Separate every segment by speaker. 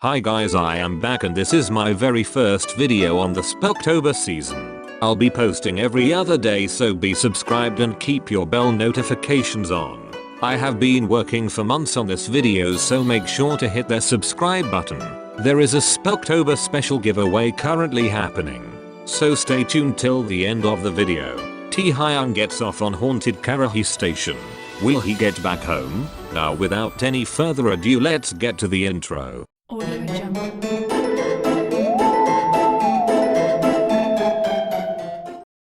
Speaker 1: Hi guys, I am back and this is my very first video on the spooktober season. I'll be posting every other day, so be subscribed and keep your bell notifications on. I have been working for months on this video, so make sure to hit the subscribe button. There is a spooktober special giveaway currently happening, so stay tuned till the end of the video. Taehyung gets off on haunted Kisaragi Station. Will he get back home? Now without any further ado, let's get to the intro.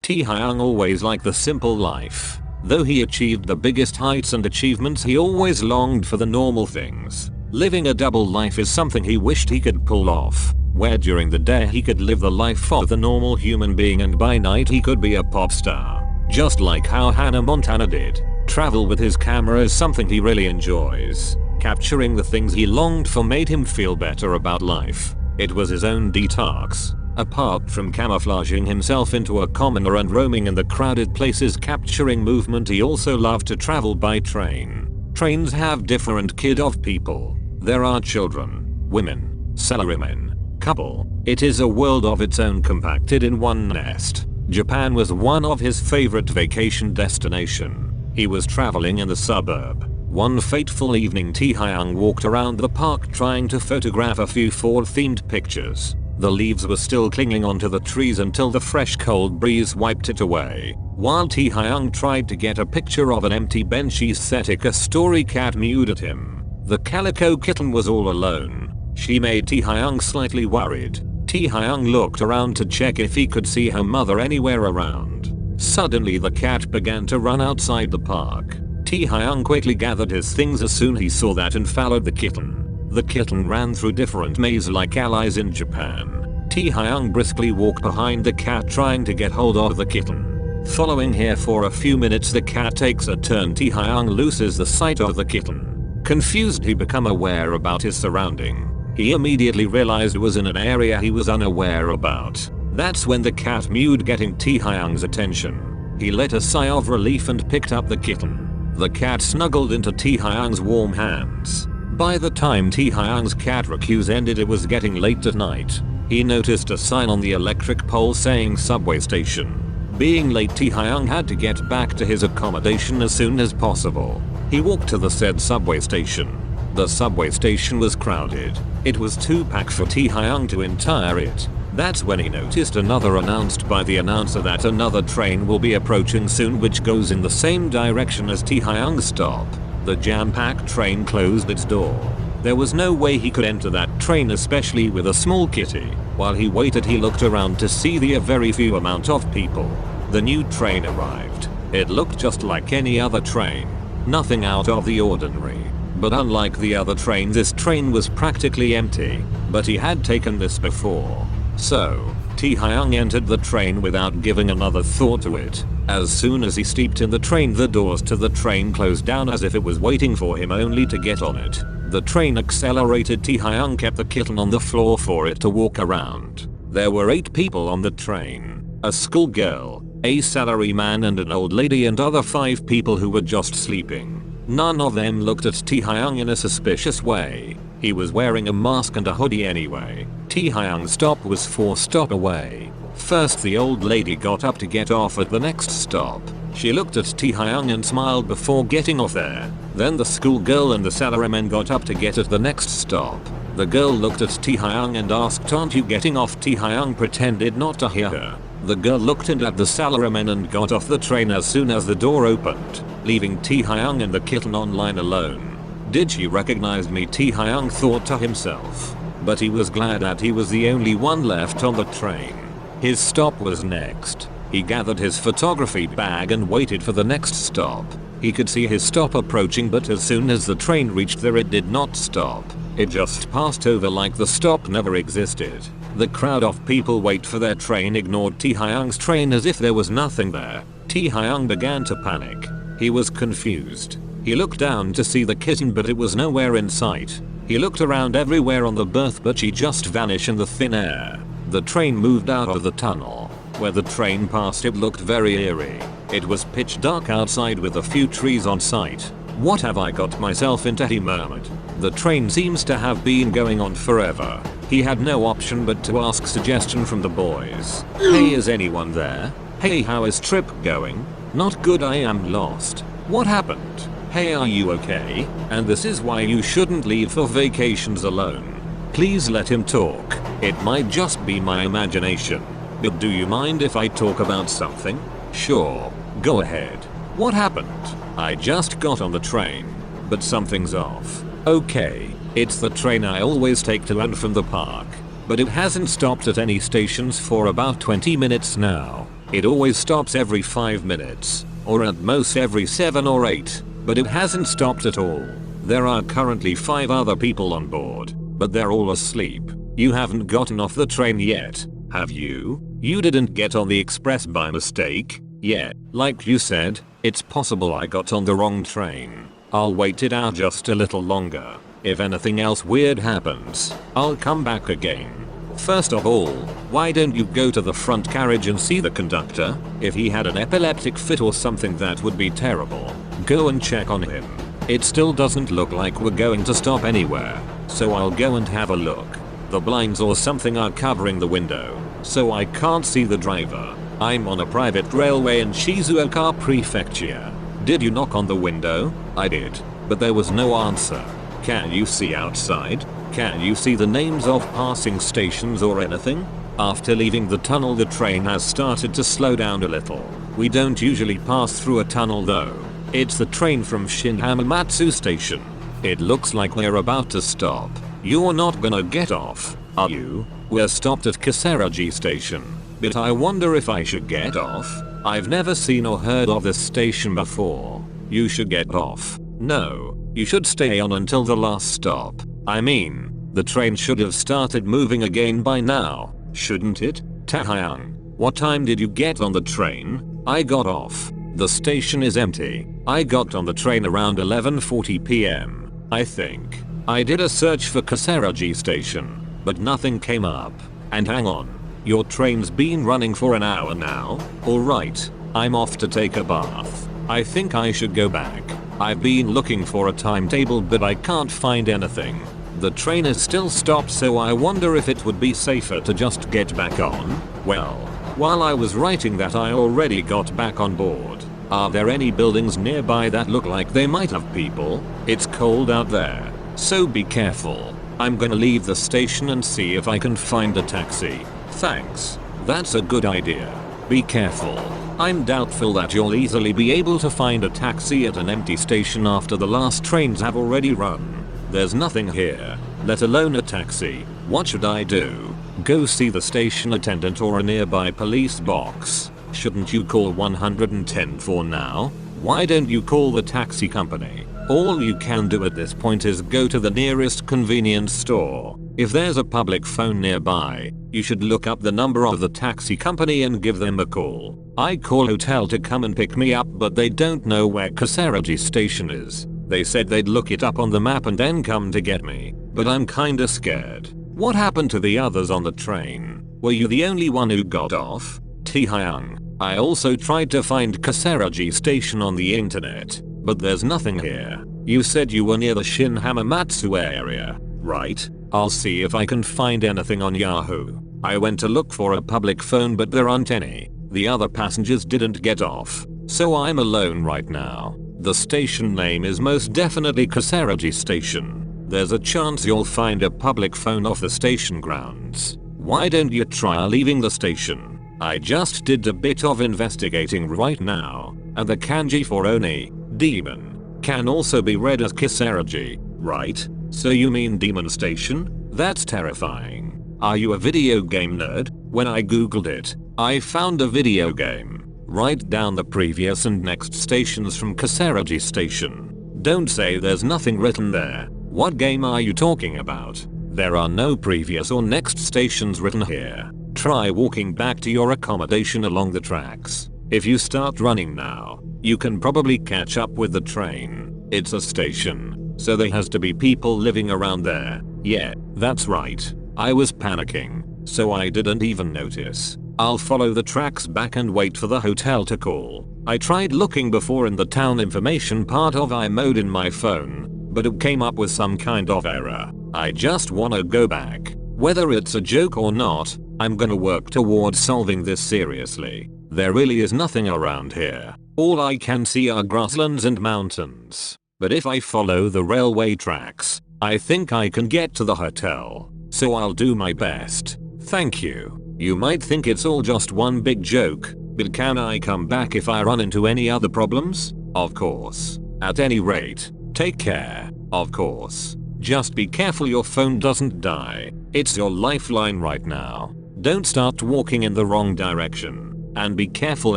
Speaker 1: Taehyung always liked the simple life. Though he achieved the biggest heights and achievements, he always longed for the normal things. Living a double life is something he wished he could pull off, where during the day he could live the life of the normal human being and by night he could be a pop star. Just like how Hannah Montana did. Travel with his camera is something he really enjoys. Capturing the things he longed for made him feel better about life. It was his own detox. Apart from camouflaging himself into a commoner and roaming in the crowded places capturing movement, he also loved to travel by train. Trains have different kind of people. There are children, women, salarymen, couple. It is a world of its own compacted in one nest. Japan was one of his favorite vacation destination. He was traveling in the suburb. One fateful evening, Taehyung walked around the park trying to photograph a few fall-themed pictures. The leaves were still clinging onto the trees until the fresh cold breeze wiped it away. While Taehyung tried to get a picture of an empty bench aesthetic, a story cat mewed at him. The calico kitten was all alone. She made Taehyung slightly worried. Taehyung looked around to check if he could see her mother anywhere around. Suddenly the cat began to run outside the park. Taehyung quickly gathered his things as soon as he saw that and followed the kitten. The kitten ran through different mazes like allies in Japan. Taehyung briskly walked behind the cat trying to get hold of the kitten. Following here for a few minutes, the cat takes a turn. Taehyung loses the sight of the kitten. Confused, he became aware about his surrounding. He immediately realized it was in an area he was unaware about. That's when the cat mewed, getting Taehyung's attention. He let a sigh of relief and picked up the kitten. The cat snuggled into Taehyung's warm hands. By the time Taehyung's cat recluse ended, it was getting late at night. He noticed a sign on the electric pole saying subway station. Being late, Taehyung had to get back to his accommodation as soon as possible. He walked to the said subway station. The subway station was crowded. It was too packed for Taehyung to enter it. That's when he noticed another announced by the announcer that another train will be approaching soon, which goes in the same direction as Taehyung's stop. The jam-packed train closed its door. There was no way he could enter that train, especially with a small kitty. While he waited, he looked around to see the very few amount of people. The new train arrived. It looked just like any other train. Nothing out of the ordinary. But unlike the other trains, this train was practically empty. But he had taken this before. So, Taehyung entered the train without giving another thought to it. As soon as he stepped in the train, the doors to the train closed down as if it was waiting for him only to get on it. The train accelerated. Taehyung kept the kitten on the floor for it to walk around. There were 8 people on the train. A schoolgirl, a salaryman and an old lady, and other 5 people who were just sleeping. None of them looked at Taehyung in a suspicious way. He was wearing a mask and a hoodie anyway. Taehyung's stop was 4 stops away. First, the old lady got up to get off at the next stop. She looked at Taehyung and smiled before getting off there. Then the schoolgirl and the salaryman got up to get at the next stop. The girl looked at Taehyung and asked, "Aren't you getting off?" Taehyung pretended not to hear her. The girl looked at the salaryman and got off the train as soon as the door opened, leaving Taehyung and the kitten online alone. Did she recognize me? Taehyung thought to himself. But he was glad that he was the only one left on the train. His stop was next. He gathered his photography bag and waited for the next stop. He could see his stop approaching, but as soon as the train reached there, it did not stop. It just passed over like the stop never existed. The crowd of people wait for their train ignored Taehyung's train as if there was nothing there. Taehyung began to panic. He was confused. He looked down to see the kitten, but it was nowhere in sight. He looked around everywhere on the berth, but she just vanished in the thin air. The train moved out of the tunnel. Where the train passed, it looked very eerie. It was pitch dark outside with a few trees on sight. "What have I got myself into?" he murmured. The train seems to have been going on forever. He had no option but to ask suggestion from the boys. Hey, is anyone there? Hey, how is trip going? Not good, I am lost. What happened? Hey, are you okay? And this is why you shouldn't leave for vacations alone. Please let him talk. It might just be my imagination. But do you mind if I talk about something? Sure. Go ahead. What happened? I just got on the train. But something's off. Okay. It's the train I always take to and from the park. But it hasn't stopped at any stations for about 20 minutes now. It always stops every 5 minutes. Or at most every 7 or 8. But it hasn't stopped at all. There are currently 5 other people on board, but they're all asleep. You haven't gotten off the train yet, have you? You didn't get on the express by mistake? Yeah, like you said, it's possible I got on the wrong train. I'll wait it out just a little longer. If anything else weird happens, I'll come back again. First of all, why don't you go to the front carriage and see the conductor? If he had an epileptic fit or something, that would be terrible. Go and check on him. It still doesn't look like we're going to stop anywhere, so I'll go and have a look. The blinds or something are covering the window, so I can't see the driver. I'm on a private railway in Shizuoka Prefecture. Did you knock on the window? I did, but there was no answer. Can you see outside? Can you see the names of passing stations or anything? After leaving the tunnel, the train has started to slow down a little. We don't usually pass through a tunnel though. It's the train from Shin Hamamatsu Station. It looks like we're about to stop. You're not gonna get off, are you? We're stopped at Kisaragi Station. But I wonder if I should get off. I've never seen or heard of this station before. You should get off. No, you should stay on until the last stop. I mean, the train should have started moving again by now, shouldn't it? Taehyung, what time did you get on the train? I got off. The station is empty. I got on the train around 11:40 PM, I think. I did a search for Kisaragi Station, but nothing came up. And hang on, your train's been running for an hour now? Alright, I'm off to take a bath. I think I should go back. I've been looking for a timetable but I can't find anything. The train is still stopped, so I wonder if it would be safer to just get back on. Well, while I was writing that, I already got back on board. Are there any buildings nearby that look like they might have people? It's cold out there, so be careful. I'm gonna leave the station and see if I can find a taxi. Thanks. That's a good idea. Be careful. I'm doubtful that you'll easily be able to find a taxi at an empty station after the last trains have already run. There's nothing here, let alone a taxi. What should I do? Go see the station attendant or a nearby police box? Shouldn't you call 110 for now? Why don't you call the taxi company? All you can do at this point is go to the nearest convenience store. If there's a public phone nearby, you should look up the number of the taxi company and give them a call. I call hotel to come and pick me up, but they don't know where Kisaragi Station is. They said they'd look it up on the map and then come to get me, but I'm kinda scared. What happened to the others on the train? Were you the only one who got off? Taehyung, I also tried to find Kisaragi Station on the internet, but there's nothing here. You said you were near the Shin Hamamatsu area, right? I'll see if I can find anything on Yahoo. I went to look for a public phone but there aren't any. The other passengers didn't get off, so I'm alone right now. The station name is most definitely Kisaragi Station. There's a chance you'll find a public phone off the station grounds. Why don't you try leaving the station? I just did a bit of investigating right now, and the kanji for Oni, demon, can also be read as Kisaragi, right? So you mean demon station? That's terrifying. Are you a video game nerd? When I googled it, I found a video game. Write down the previous and next stations from Kisaragi Station. Don't say there's nothing written there. What game are you talking about? There are no previous or next stations written here. Try walking back to your accommodation along the tracks. If you start running now, you can probably catch up with the train. It's a station, so there has to be people living around there. Yeah, that's right. I was panicking, so I didn't even notice. I'll follow the tracks back and wait for the hotel to call. I tried looking before in the town information part of iMode in my phone, but it came up with some kind of error. I just wanna go back. Whether it's a joke or not, I'm gonna work towards solving this seriously. There really is nothing around here. All I can see are grasslands and mountains. But if I follow the railway tracks, I think I can get to the hotel. So I'll do my best. Thank you. You might think it's all just one big joke, but can I come back if I run into any other problems? Of course. At any rate, take care. Of course. Just be careful your phone doesn't die. It's your lifeline right now. Don't start walking in the wrong direction. And be careful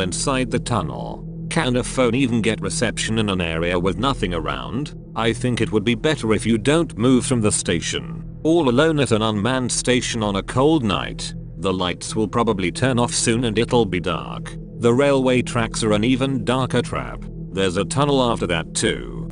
Speaker 1: inside the tunnel. Can a phone even get reception in an area with nothing around? I think it would be better if you don't move from the station. All alone at an unmanned station on a cold night. The lights will probably turn off soon and it'll be dark. The railway tracks are an even darker trap. There's a tunnel after that too.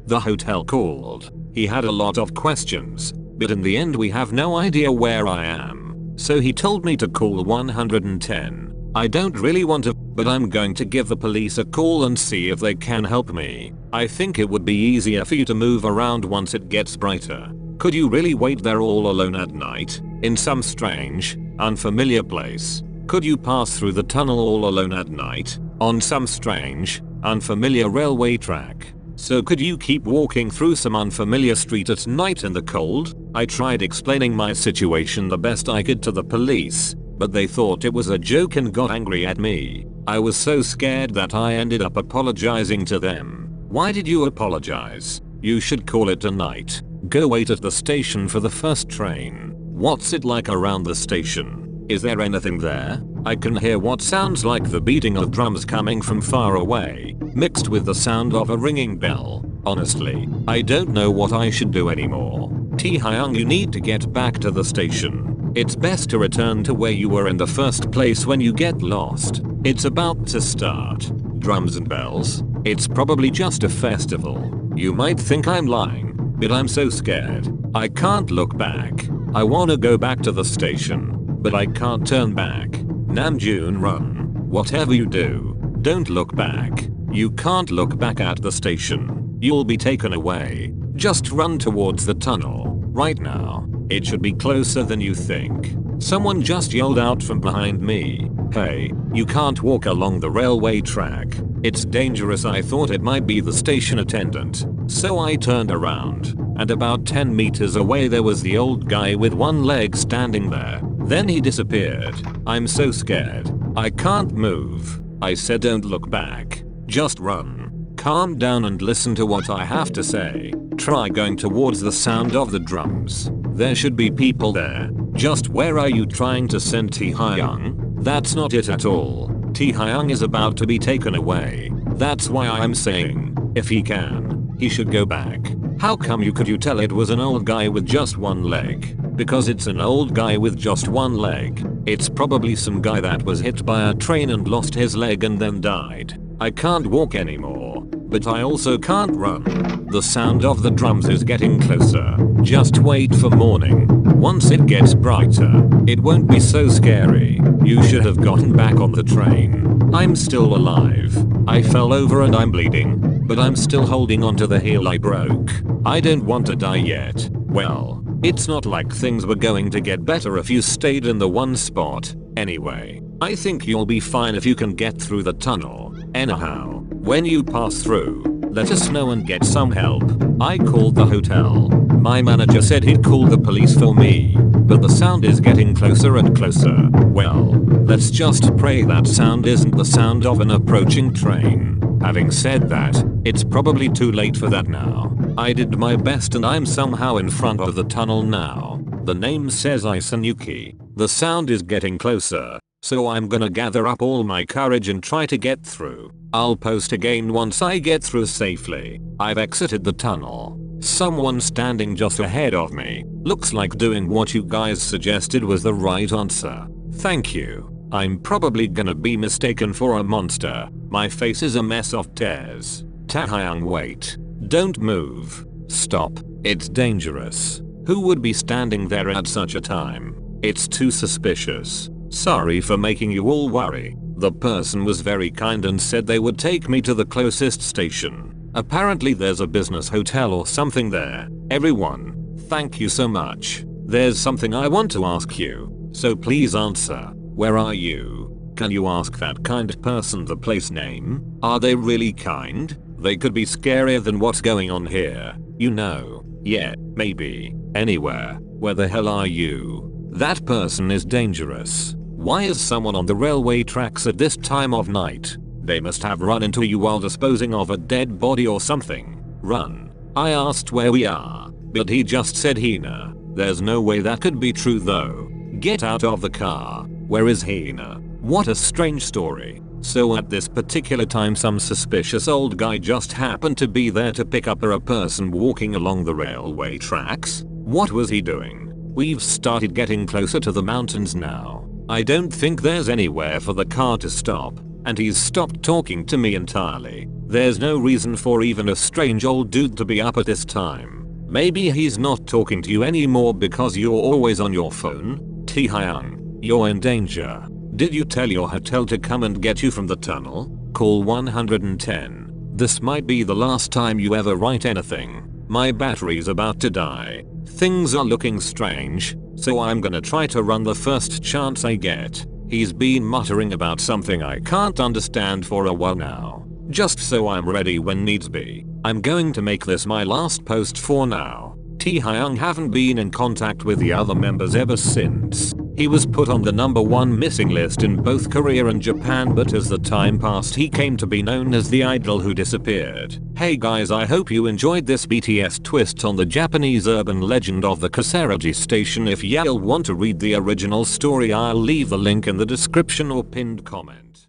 Speaker 1: The hotel called. He had a lot of questions, but in the end we have no idea where I am. So he told me to call 110. I don't really want to, but I'm going to give the police a call and see if they can help me. I think it would be easier for you to move around once it gets brighter. Could you really wait there all alone at night? In some strange, unfamiliar place? Could you pass through the tunnel all alone at night? On some strange, unfamiliar railway track? So could you keep walking through some unfamiliar street at night in the cold? I tried explaining my situation the best I could to the police, but they thought it was a joke and got angry at me. I was so scared that I ended up apologizing to them. Why did you apologize? You should call it a night. Go wait at the station for the first train. What's it like around the station? Is there anything there? I can hear what sounds like the beating of drums coming from far away, mixed with the sound of a ringing bell. Honestly, I don't know what I should do anymore. Taehyung, you need to get back to the station. It's best to return to where you were in the first place when you get lost. It's about to start. Drums and bells? It's probably just a festival. You might think I'm lying, but I'm so scared. I can't look back. I wanna go back to the station, but I can't turn back. Namjoon, run. Whatever you do, don't look back. You can't look back at the station. You'll be taken away. Just run towards the tunnel. Right now. It should be closer than you think. Someone just yelled out from behind me. Hey, you can't walk along the railway track. It's dangerous. I thought it might be the station attendant. So I turned around, and about 10 meters away there was the old guy with one leg standing there. Then he disappeared. I'm so scared. I can't move. I said don't look back. Just run. Calm down and listen to what I have to say. Try going towards the sound of the drums. There should be people there. Just where are you trying to send Taehyung? That's not it at all. Taehyung is about to be taken away. That's why I'm saying, if he can, he should go back. How come you tell it was an old guy with just one leg? Because it's an old guy with just one leg. It's probably some guy that was hit by a train and lost his leg and then died. I can't walk anymore, but I also can't run. The sound of the drums is getting closer. Just wait for morning. Once it gets brighter, it won't be so scary. You should have gotten back on the train. I'm still alive. I fell over and I'm bleeding, but I'm still holding onto the heel I broke. I don't want to die yet. Well, it's not like things were going to get better if you stayed in the one spot. Anyway, I think you'll be fine if you can get through the tunnel. Anyhow, when you pass through, let us know and get some help. I called the hotel. My manager said he'd call the police for me, but the sound is getting closer and closer. Well, let's just pray that sound isn't the sound of an approaching train. Having said that, it's probably too late for that now. I did my best and I'm somehow in front of the tunnel now. The name says Isanuki. The sound is getting closer, so I'm gonna gather up all my courage and try to get through. I'll post again once I get through safely. I've exited the tunnel. Someone standing just ahead of me. Looks like doing what you guys suggested was the right answer. Thank you. I'm probably gonna be mistaken for a monster. My face is a mess of tears. Taehyung, wait. Don't move. Stop. It's dangerous. Who would be standing there at such a time? It's too suspicious. Sorry for making you all worry. The person was very kind and said they would take me to the closest station. Apparently there's a business hotel or something there. Everyone, thank you so much. There's something I want to ask you, so please answer. Where are you? Can you ask that kind person the place name? Are they really kind? They could be scarier than what's going on here. You know. Yeah, maybe. Anywhere. Where the hell are you? That person is dangerous. Why is someone on the railway tracks at this time of night? They must have run into you while disposing of a dead body or something. Run. I asked where we are, but he just said Hina. There's no way that could be true though. Get out of the car. Where is Hina? What a strange story. So at this particular time some suspicious old guy just happened to be there to pick up a person walking along the railway tracks? What was he doing? We've started getting closer to the mountains now. I don't think there's anywhere for the car to stop, and he's stopped talking to me entirely. There's no reason for even a strange old dude to be up at this time. Maybe he's not talking to you anymore because you're always on your phone? Taehyung, you're in danger. Did you tell your hotel to come and get you from the tunnel? Call 110. This might be the last time you ever write anything. My battery's about to die. Things are looking strange, so I'm gonna try to run the first chance I get. He's been muttering about something I can't understand for a while now. Just so I'm ready when needs be. I'm going to make this my last post for now. Taehyung haven't been in contact with the other members ever since. He was put on the #1 missing list in both Korea and Japan, but as the time passed he came to be known as the idol who disappeared. Hey guys, I hope you enjoyed this BTS twist on the Japanese urban legend of the Kisaragi Station. If y'all want to read the original story, I'll leave the link in the description or pinned comment.